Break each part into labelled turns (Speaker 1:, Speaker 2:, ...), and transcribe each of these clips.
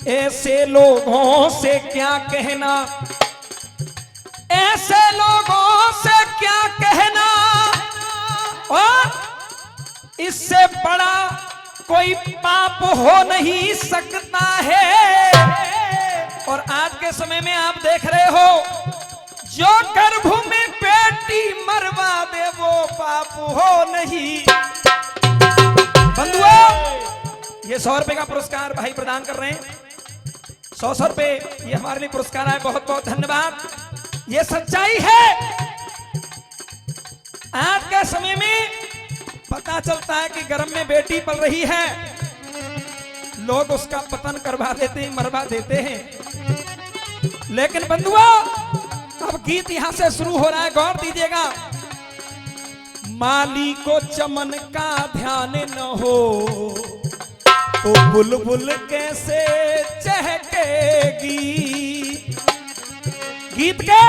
Speaker 1: ऐसे लोगों से क्या कहना, ऐसे लोगों से क्या कहना, और इससे बड़ा कोई पाप हो नहीं सकता है। और आज के समय में आप देख रहे हो, जो गर्भ में बेटी मरवा दे वो पाप हो नहीं। बंधुओं, ये 100 रुपए का पुरस्कार भाई प्रदान कर रहे हैं। 100 रुपए ये हमारे लिए पुरस्कार है, बहुत बहुत धन्यवाद। ये सच्चाई है। आज के समय में पता चलता है कि गर्भ में बेटी पल रही है, लोग उसका पतन करवा देते हैं, मरवा देते हैं। लेकिन बंधुओं, अब गीत यहां से शुरू हो रहा है, गौर दीजिएगा। माली को चमन का ध्यान न हो तो बुलबुल कैसे चहकेगी। गीत के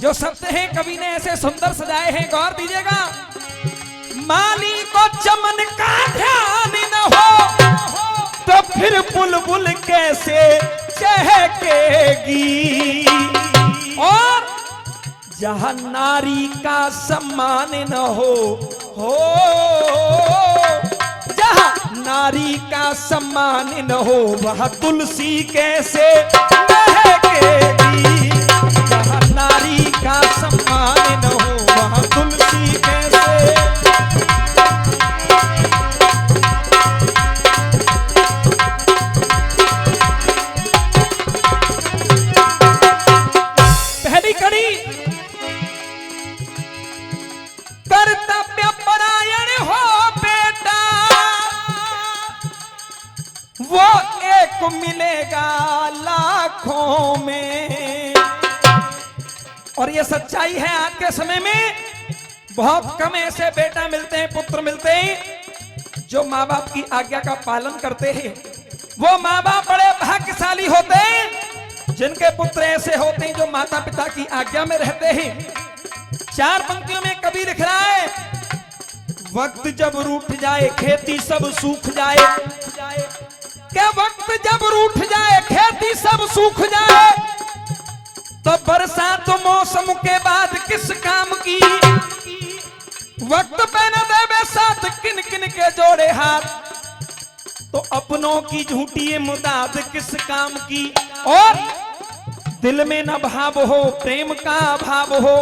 Speaker 1: जो शब्द हैं कवि ने ऐसे सुंदर सजाए हैं, गौर दीजिएगा। माली को चमन का ध्यान न हो तो फिर बुलबुल कैसे चहकेगी। और जहां नारी का सम्मान न हो जहां नारी का सम्मान न हो वह तुलसी कैसे महकेगी। जहां नारी का सम्मान न हो वह तुलसी कैसे। पहली कड़ी, कर्तव्य परायण हो बेटा, वो एक मिलेगा लाखों में। और ये सच्चाई है। आज के समय में बहुत कम ऐसे बेटा मिलते हैं, पुत्र मिलते हैं जो माँ बाप की आज्ञा का पालन करते हैं। वो माँ बाप बड़े भाग्यशाली होते हैं जिनके पुत्र ऐसे होते हैं जो माता पिता की आज्ञा में रहते हैं। 4 पंक्तियों में कवि लिख रहा है, वक्त जब रूठ जाए खेती सब सूख जाए। क्या वक्त जब रूठ जाए खेती सब सूख जाए तो बरसात तो मौसम के बाद किस काम की। वक्त पे न देवे साथ किन किन के जोड़े हाथ, तो अपनों की झूठी मुदाद किस काम की। और दिल में न भाव हो प्रेम का अभाव हो,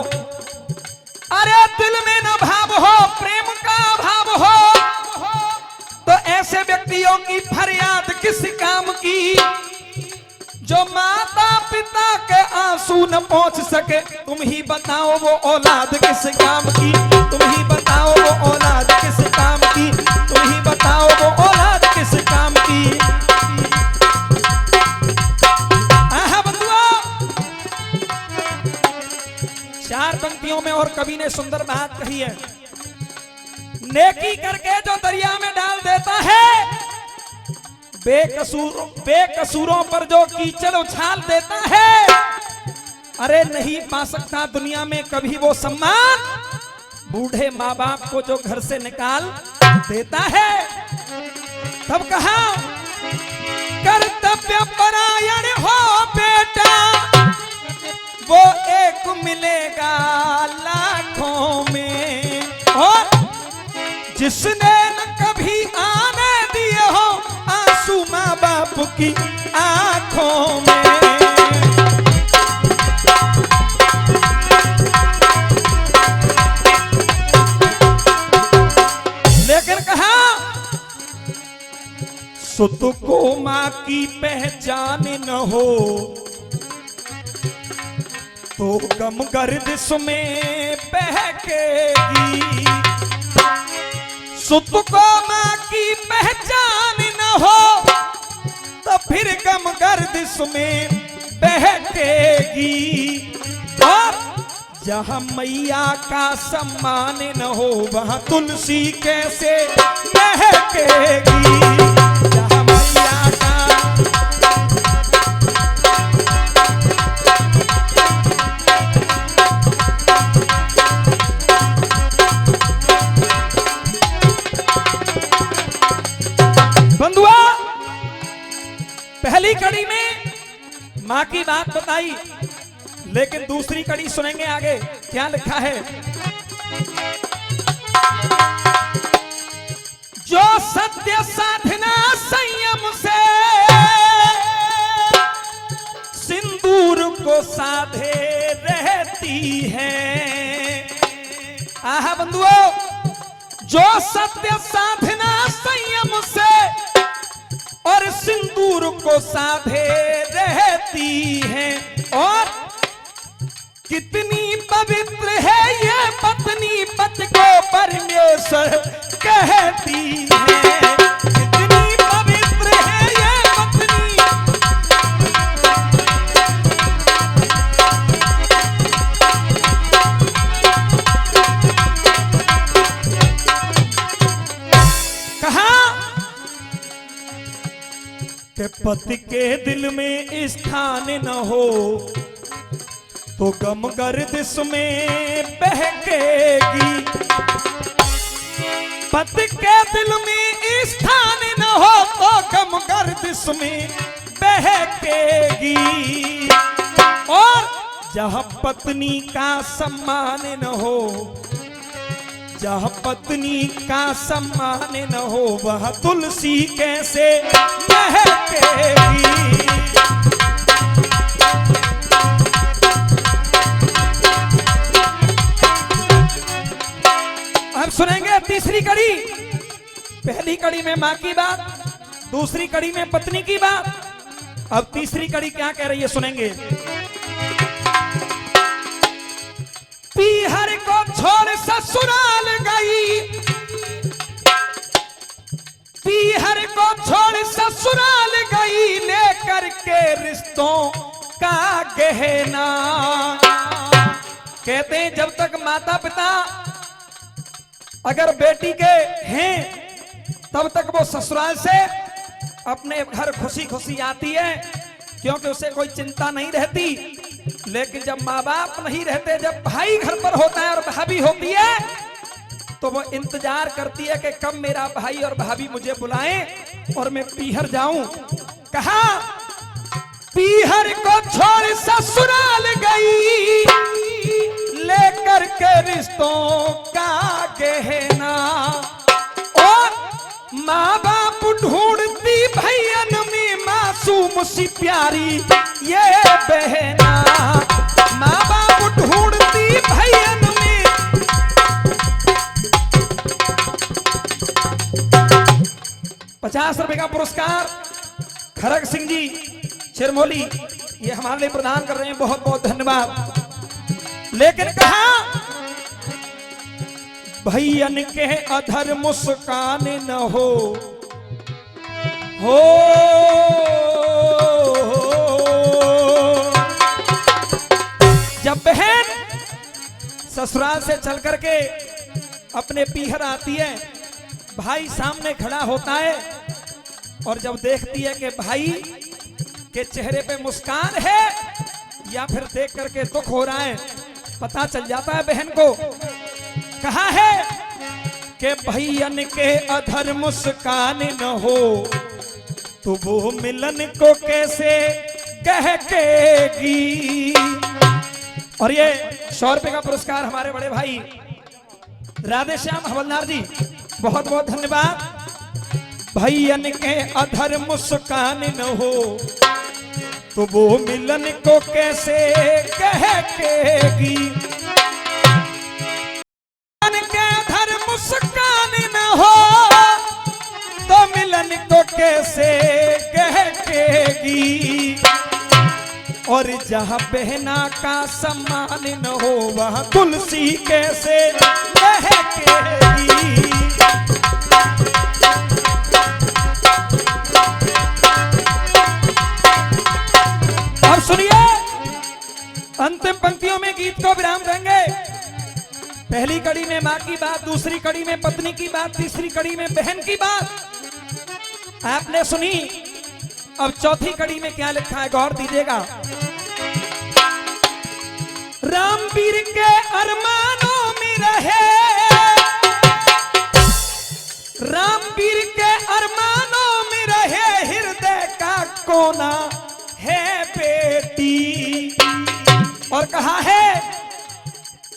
Speaker 1: अरे दिल में न भाव हो प्रेम का अभाव हो, तो ऐसे व्यक्तियों की फरियाद किस काम की। जो माता पिता के आंसू न पहुंच सके, तुम ही बताओ वो औलाद किस काम की। तुम ही बताओ वो औलाद किस काम की। तुम ही बताओ वो औलाद किस काम की। आहा बंधुओं, 4 पंक्तियों में और कवि ने सुंदर बात कही है। नेकी करके जो दरिया में डाल देता है, बेकसूरों पर जो कीचड़ उछाल देता है, अरे नहीं पा सकता दुनिया में कभी वो सम्मान बूढ़े माँ बाप को जो घर से निकाल देता है। तब कहा, कर्तव्य परायण हो बेटा, वो एक मिलेगा लाखों में। और जिसने न कभी आने दिए हो आंसू माँ बाप की आंखों में। लेकिन कहा, सुत को माँ की पहचान न हो तो गम गर्दिश में बहकेगी। सुत को माँ की पहचान न हो तो फिर गम गर्दिश में बहकेगी। और जहाँ मैया का सम्मान न हो वहाँ तुलसी कैसे बहकेगी। जहाँ मैया का पहली कड़ी में मां की बात बताई, लेकिन दूसरी कड़ी सुनेंगे आगे क्या लिखा है। जो सत्य साधना संयम से सिंदूर को साधे रहती है। आहा बंधुओं, जो सत्य साधना संयम से और सिंदूर को साधे रहती है, और कितनी पवित्र है ये पत्नी पति को परमेश्वर कहती है। कितनी पवित्र है ये पत्नी। कहा कि पति के दिल में स्थान न हो तो गम गर्दिश में बहकेगी। पति के दिल में स्थान न हो तो गम गर्दिश में बहकेगी। और जहां पत्नी का सम्मान न हो, जहां पत्नी का सम्मान न हो, वह तुलसी कैसे महकेगी। अब सुनेंगे तीसरी कड़ी। पहली कड़ी में मां की बात, दूसरी कड़ी में पत्नी की बात। अब तीसरी कड़ी क्या कह रही है सुनेंगे। पीहर को छोड़ ससुराल गई, पीहर को छोड़ ससुराल गई, लेकर के रिश्तों का गहना। कहते हैं जब तक माता पिता अगर बेटी के हैं तब तक वो ससुराल से अपने घर खुशी खुशी आती है, क्योंकि उसे कोई चिंता नहीं रहती। लेकिन जब माँ बाप नहीं रहते, जब भाई घर पर होता है और भाभी होती है, तो वो इंतजार करती है कि कब मेरा भाई और भाभी मुझे बुलाएं और मैं पीहर जाऊं। कहा पीहर को छोड़ ससुराल गई, लेकर के रिश्तों का गहना। और माँ बाप ढूंढती भैयन में मासूम सी प्यारी ये बहना। माँ बाप ढूंढती भैयन में। 50 रुपए का पुरस्कार खरग सिंह जी चिरमोली ये हमारे लिए प्रदान कर रहे हैं, बहुत बहुत धन्यवाद। लेकिन कहा भैयन के अधर मुस्कान न हो, जब बहन ससुराल से चल करके अपने पीहर आती है, भाई सामने खड़ा होता है और जब देखती है कि भाई के चेहरे पे मुस्कान है या फिर देख करके दुख हो रहा है, पता चल जाता है बहन को। कहा है कि भैयन के अधर मुस्कान न हो तो वो मिलन को कैसे कहकेगी। और ये 100 रुपए का पुरस्कार हमारे बड़े भाई राधेश्याम हवलदार जी, बहुत बहुत धन्यवाद। भैयन के अधर मुस्कान न हो तो वो मिलन को कैसे कहकेगी। भैयन के अधर मुस्कान न हो तो मिलन को कैसे कहकेगी। और जहां बहना का सम्मान न हो वहां तुलसी कैसे महकेगी। अब सुनिए, अंतिम पंक्तियों में गीत को विराम देंगे। पहली कड़ी में मां की बात, दूसरी कड़ी में पत्नी की बात, तीसरी कड़ी में बहन की बात आपने सुनी। अब चौथी कड़ी में क्या लिखा है गौर दीजिएगा। रामवीर के अरमानों में रहे, रामवीर के अरमानों में रहे हृदय का को ना है बेटी। और कहा है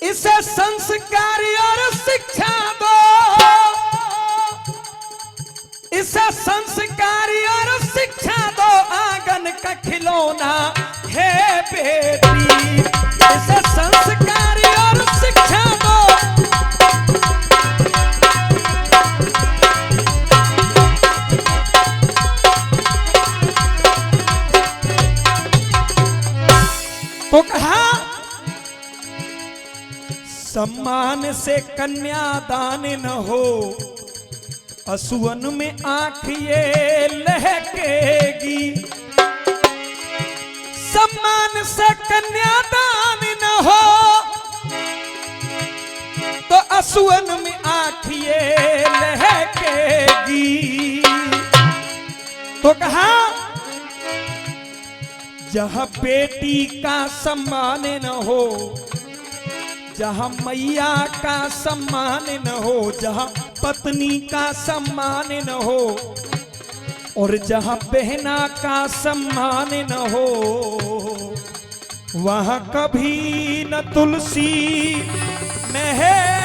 Speaker 1: इसे संस्कार और शिक्षा दो, इसे संस्कार और शिक्षा दो, आंगन का खिलौना है बेटी। इसे संस्कार और शिक्षा दो। तो कहा सम्मान से कन्यादान न हो, असुवन में आंख ये लहकेगी। सम्मान से कन्यादान न हो तो असुवन में आंख ये लहकेगी। तो कहा जहां बेटी का सम्मान न हो, जहां मैया का सम्मान न हो, जहां पत्नी का सम्मान न हो, और जहां बहना का सम्मान न हो, वहां कभी न तुलसी में है